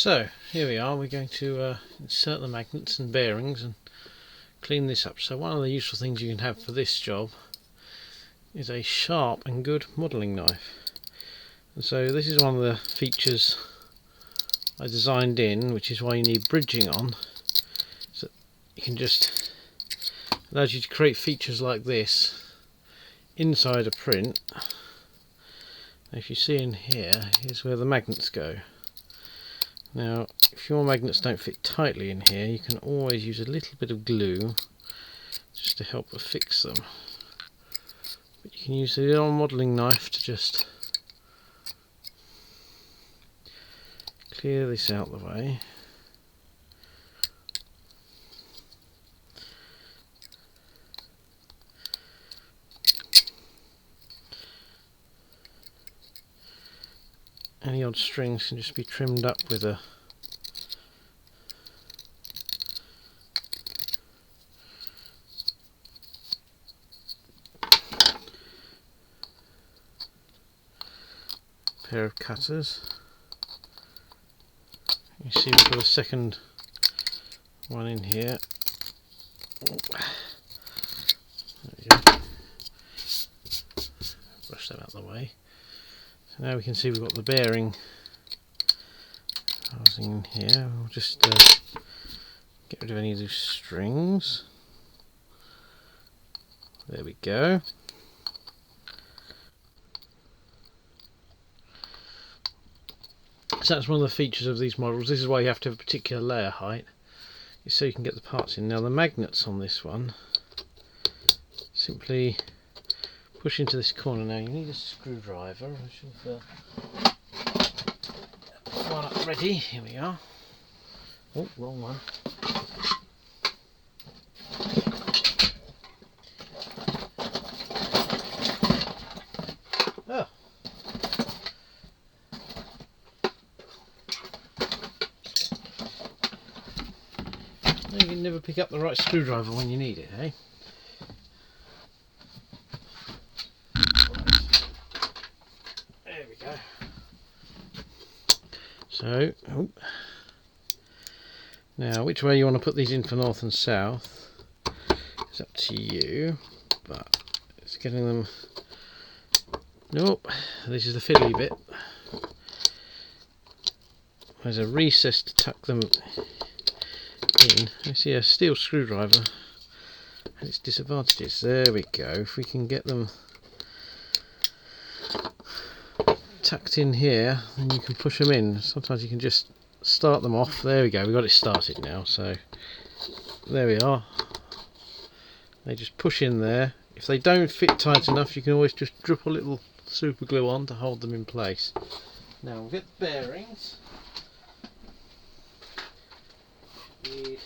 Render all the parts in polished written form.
So here we are, we're going to insert the magnets and bearings and clean this up. So one of the useful things you can have for this job is a sharp and good modelling knife. And so this is one of the features I designed in, which is why you need bridging on. So you can just, allows you to create features like this inside a print. If you see in here, here's where the magnets go. Now, if your magnets don't fit tightly in here, you can always use a little bit of glue just to help affix them. But you can use the old modelling knife to just clear this out of the way. Any odd strings can just be trimmed up with a pair of cutters. You see we've got a second one in here. There we go. Brush that out of the way. So now we can see we've got the bearing housing in here. We'll just get rid of any loose strings. There we go. So that's one of the features of these models. This is why you have to have a particular layer height, so you can get the parts in. Now the magnets on this one, simply push into this corner. Now you need a screwdriver. I should have one up ready. Here we are. Oh, wrong one. Oh. You can never pick up the right screwdriver when you need it, eh? There we go. So, now which way you want to put these in for north and south is up to you, but it's getting them. Nope, this is the fiddly bit. There's a recess to tuck them in. I see a steel screwdriver and its disadvantages. There we go. If we can get them tucked in here, then you can push them in. Sometimes you can just start them off. There we go, we've got it started now. So there we are. They just push in there. If they don't fit tight enough, you can always just drip a little super glue on to hold them in place. Now we'll get the bearings. Need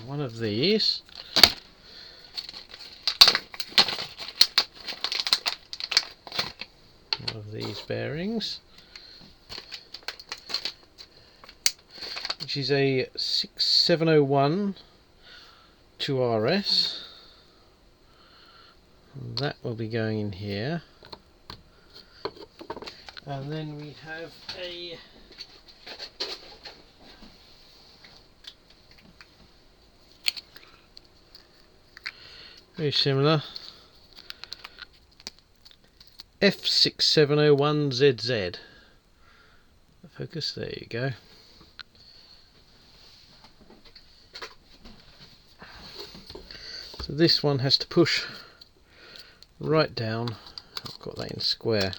one of these. One of these bearings, which is a 6701 2RS. That will be going in here. And then we have a very similar F6701ZZ. Focus, there you go. So this one has to push right down. I've got that in square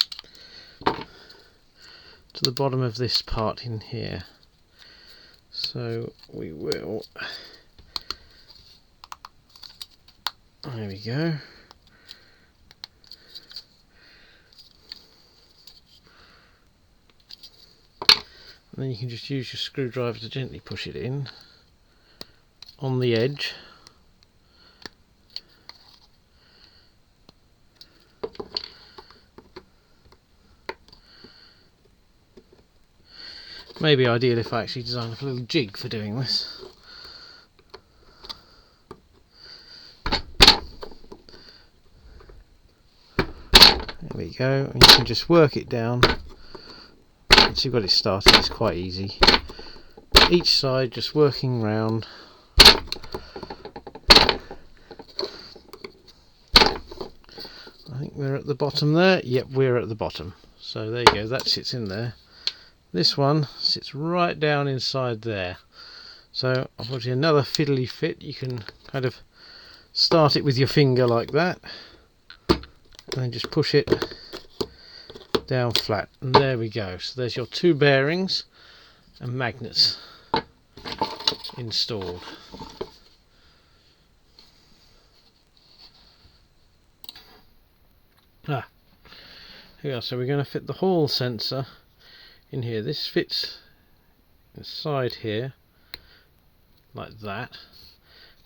to the bottom of this part in here. So we will, there we go. And then you can just use your screwdriver to gently push it in on the edge. Maybe ideal if I actually designed a little jig for doing this. There we go, and you can just work it down. Once you've got it started, it's quite easy. Each side just working round. I think we're at the bottom there. Yep, we're at the bottom. So there you go, that sits in there. This one sits right down inside there. So I'll put you another fiddly fit. You can kind of start it with your finger like that, and then just push it down flat, and there we go. So there's your two bearings and magnets installed. Here we are. So we're going to fit the hall sensor in here. This fits inside here like that,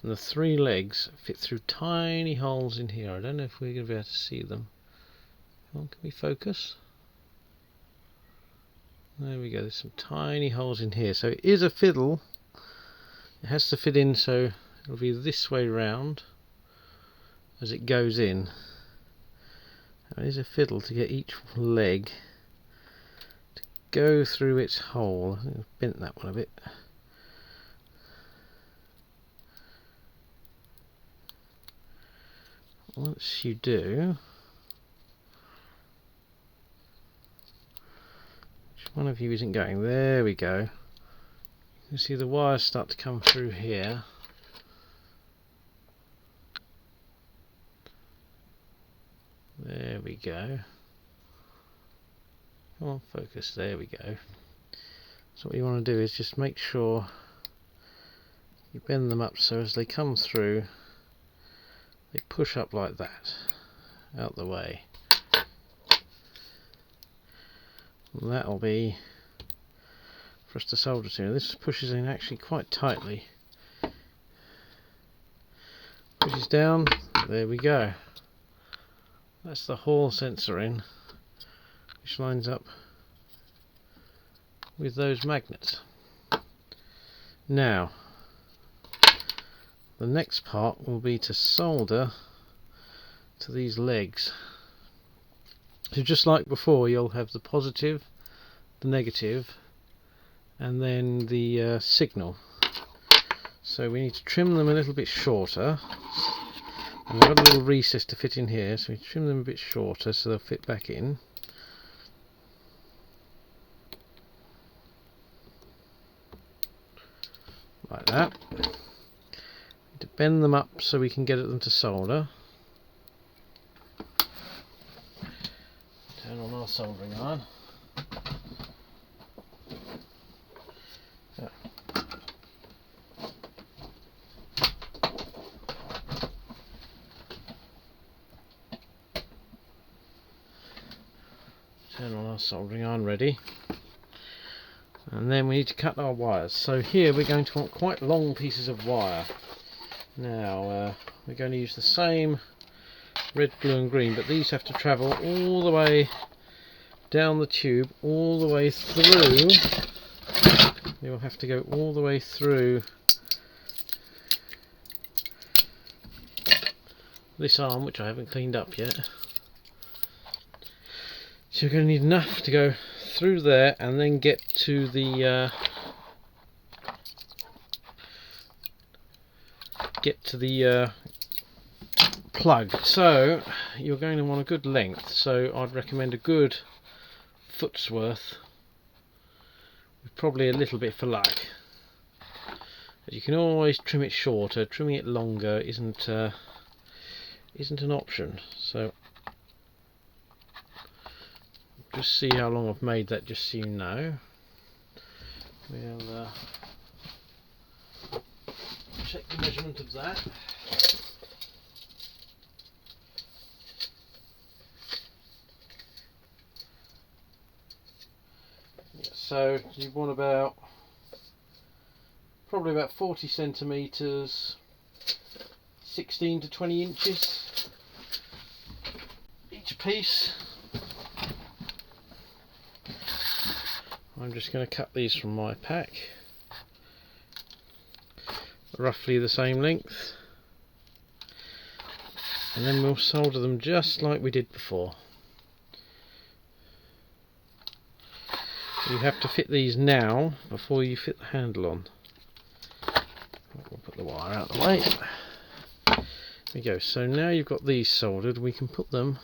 and the three legs fit through tiny holes in here. I don't know if we're going to be able to see them. Come on, can we focus? There we go, there's some tiny holes in here. So it is a fiddle. It has to fit in, so it'll be this way round as it goes in. It is a fiddle to get each leg to go through its hole. I think I've bent that one a bit. Once you do, which one of you isn't going? There we go. You can see the wires start to come through here. There we go. Come on, focus. There we go. So what you want to do is just make sure you bend them up so as they come through, they push up like that, out the way. And that'll be for us to solder to. This pushes in actually quite tightly. Pushes down, there we go. That's the hall sensor in, which lines up with those magnets. Now, the next part will be to solder to these legs. So just like before, you'll have the positive, the negative, and then the signal. So we need to trim them a little bit shorter. And we've got a little recess to fit in here, so we trim them a bit shorter so they'll fit back in. Like that. To bend them up so we can get at them to solder. Turn on our soldering iron. Turn on our soldering iron ready, and then we need to cut our wires. So here we're going to want quite long pieces of wire. Now we're going to use the same red, blue and green, but these have to travel all the way down the tube, all the way through. They will have to go all the way through this arm, which I haven't cleaned up yet. So you're going to need enough to go through there and then get to the plug. So you're going to want a good length. So I'd recommend a good foot's worth, with probably a little bit for luck. But you can always trim it shorter. Trimming it longer isn't an option. So just see how long I've made that, just so you know. We'll check the measurement of that. Yeah, so you want probably about 40 centimetres, 16 to 20 inches each piece. I'm just going to cut these from my pack, roughly the same length, and then we'll solder them just like we did before. You have to fit these now before you fit the handle on. We'll put the wire out of the way. There we go. So now you've got these soldered, we can put them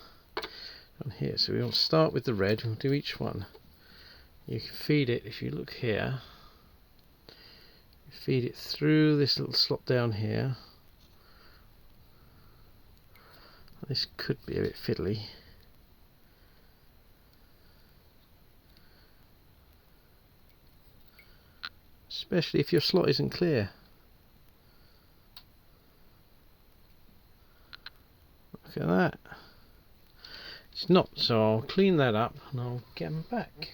on here. So we want to start with the red, we'll do each one. You can feed it, if you look here, you feed it through this little slot down here. This could be a bit fiddly. Especially if your slot isn't clear. Look at that. It's not, so I'll clean that up and I'll get them back.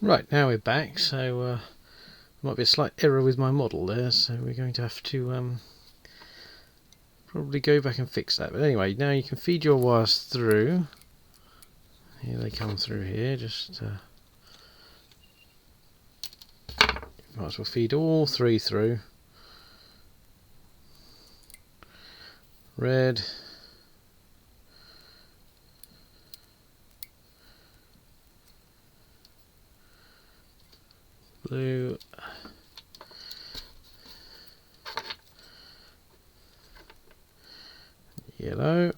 Right, now we're back, so there might be a slight error with my model there, so we're going to have to probably go back and fix that. But anyway, now you can feed your wires through. Here they come through here, just might as well feed all three through. Red, blue, yellow,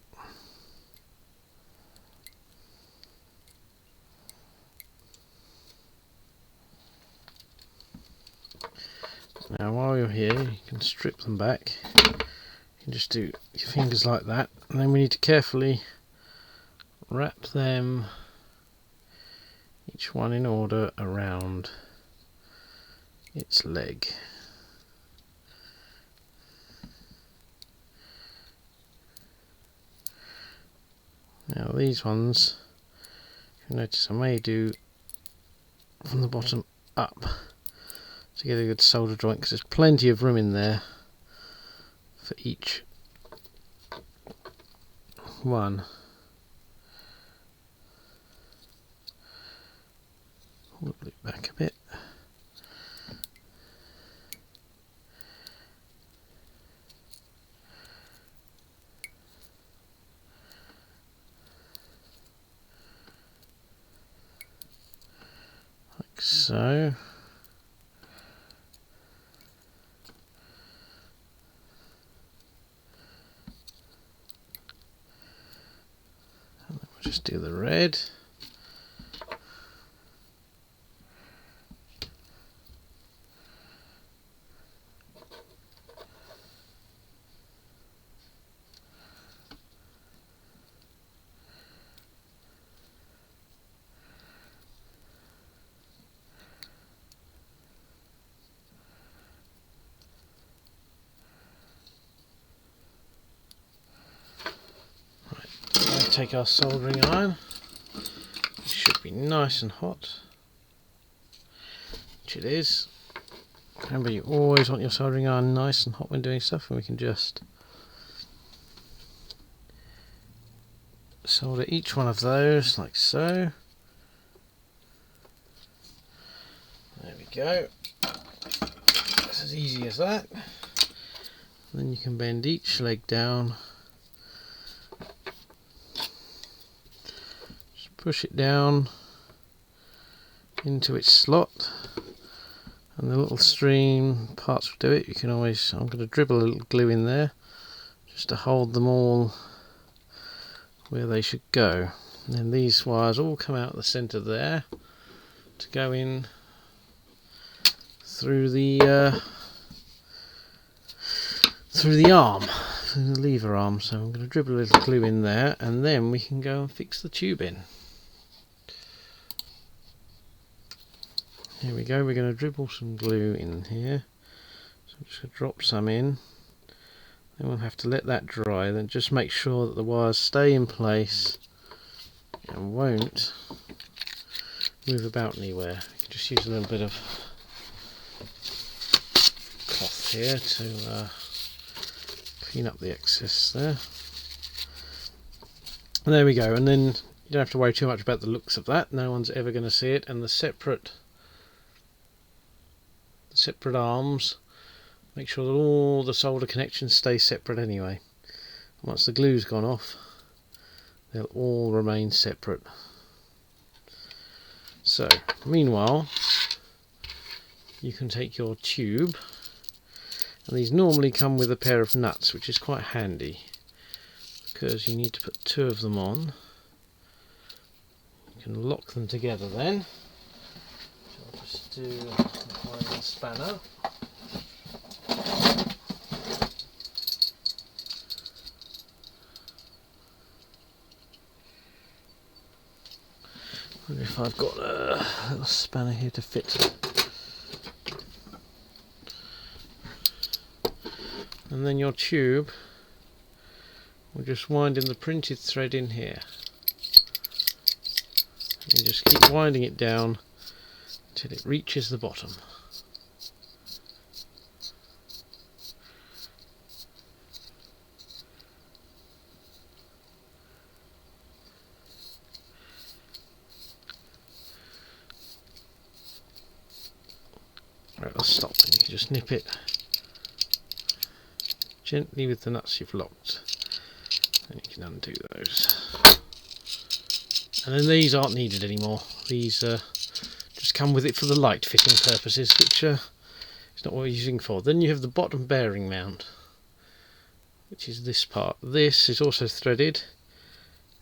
now while you're here you can strip them back. You can just do your fingers like that, and then we need to carefully wrap them, each one in order, around its leg. Now these ones, you notice I may do from the bottom up to get a good solder joint, because there's plenty of room in there for each one. Pull it back a bit. Like so. Just do the red. Right, take our soldering iron. It should be nice and hot, which it is. Remember, you always want your soldering iron nice and hot when doing stuff, and we can just solder each one of those like so. There we go. It's as easy as that. And then you can bend each leg down. Just push it down into its slot, and the little stream parts will do it. You can always, I'm going to dribble a little glue in there just to hold them all where they should go. And then these wires all come out the centre there to go in through the arm, through the lever arm. So I'm going to dribble a little glue in there, and then we can go and fix the tube in. Here we go, we're going to dribble some glue in here. So I'm just going to drop some in. Then we'll have to let that dry, then just make sure that the wires stay in place and won't move about anywhere. You can just use a little bit of cloth here to clean up the excess there. And there we go, and then you don't have to worry too much about the looks of that. No one's ever going to see it, and the separate arms, make sure that all the solder connections stay separate anyway. once the glue's gone off, they'll all remain separate. So meanwhile, you can take your tube, and these normally come with a pair of nuts, which is quite handy because you need to put 2 of them on. You can lock them together then. So I'll just do my spanner. I wonder if I've got a little spanner here to fit. And then your tube will just wind in the printed thread in here. You just keep winding it down until it reaches the bottom. Right, I'll stop, and you can just nip it gently with the nuts you've locked, and you can undo those. And then these aren't needed anymore. These just come with it for the light fitting purposes, which is not what we're using for. Then you have the bottom bearing mount, which is this part. This is also threaded,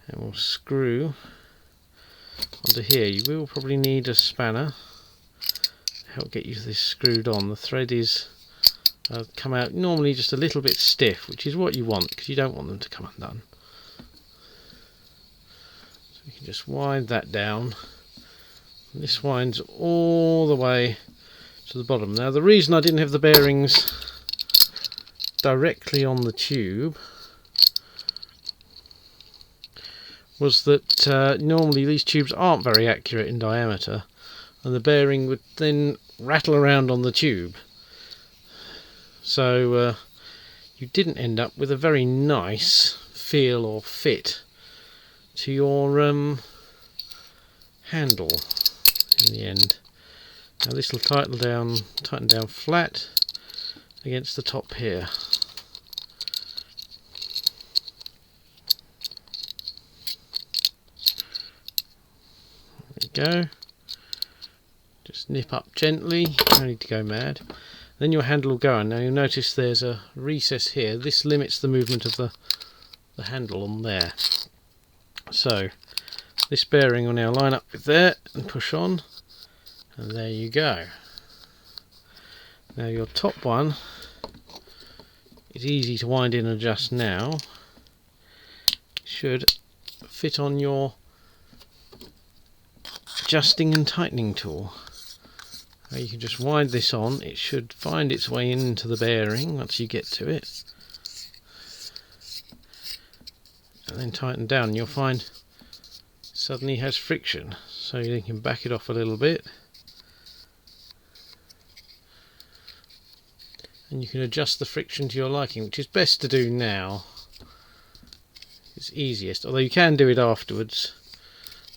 and we'll screw onto here. You will probably need a spanner to help get you this screwed on. The thread is come out normally just a little bit stiff, which is what you want because you don't want them to come undone. So you can just wind that down, and this winds all the way to the bottom. Now the reason I didn't have the bearings directly on the tube was that normally these tubes aren't very accurate in diameter, and the bearing would then rattle around on the tube. So you didn't end up with a very nice feel or fit to your handle in the end. Now this will tighten down flat against the top here. There we go. Just nip up gently, no need to go mad. Then your handle will go on. Now you'll notice there's a recess here. This limits the movement of the handle on there. So this bearing will now line up with there and push on, and there you go. Now your top one is easy to wind in and adjust now. It should fit on your adjusting and tightening tool. You can just wind this on. It should find its way into the bearing once you get to it, and then tighten down. You'll find it suddenly has friction, so you can back it off a little bit, and you can adjust the friction to your liking, which is best to do now. It's easiest, although you can do it afterwards,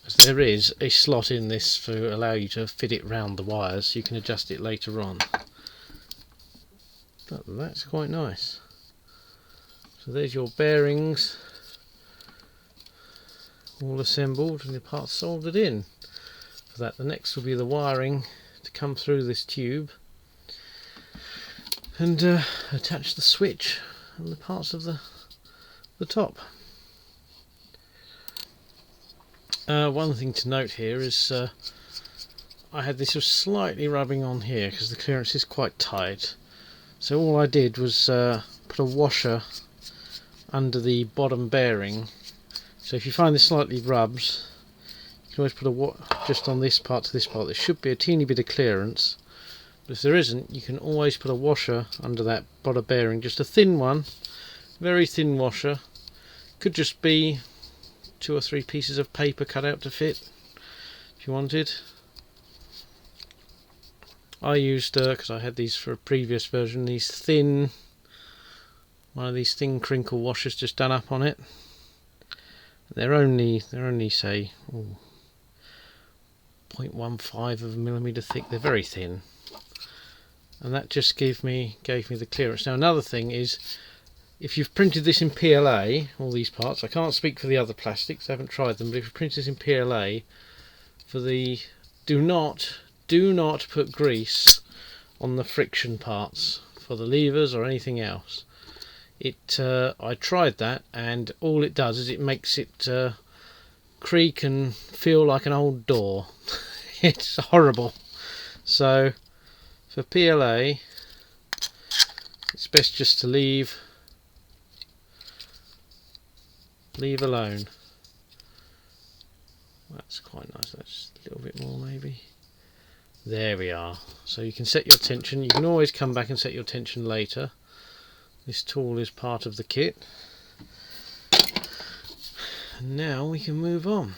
as there is a slot in this to allow you to fit it round the wires. You can adjust it later on. But that's quite nice. So there's your bearings all assembled and the parts soldered in. For that, the next will be the wiring to come through this tube and attach the switch and the parts of the top. One thing to note here is I had this slightly rubbing on here because the clearance is quite tight. So all I did was put a washer under the bottom bearing. So if you find this slightly rubs, you can always put just on this part to this part. There should be a teeny bit of clearance. But if there isn't, you can always put a washer under that bottom bearing. Just a thin one, very thin washer. Could just be 2 or 3 pieces of paper cut out to fit if you wanted. I used, because I had these for a previous version, one of these thin crinkle washers just done up on it. They're only say 0.15 of a millimetre thick. They're very thin, and that just gave me the clearance. Now another thing is if you've printed this in PLA, all these parts, I can't speak for the other plastics, I haven't tried them, but if you've printed this in PLA, for the do not put grease on the friction parts for the levers or anything else. I tried that, and all it does is it makes it creak and feel like an old door. It's horrible. So for PLA, it's best just to leave alone. That's quite nice. That's a little bit more maybe. There we are. So you can set your tension. You can always come back and set your tension later. This tool is part of the kit. And now we can move on.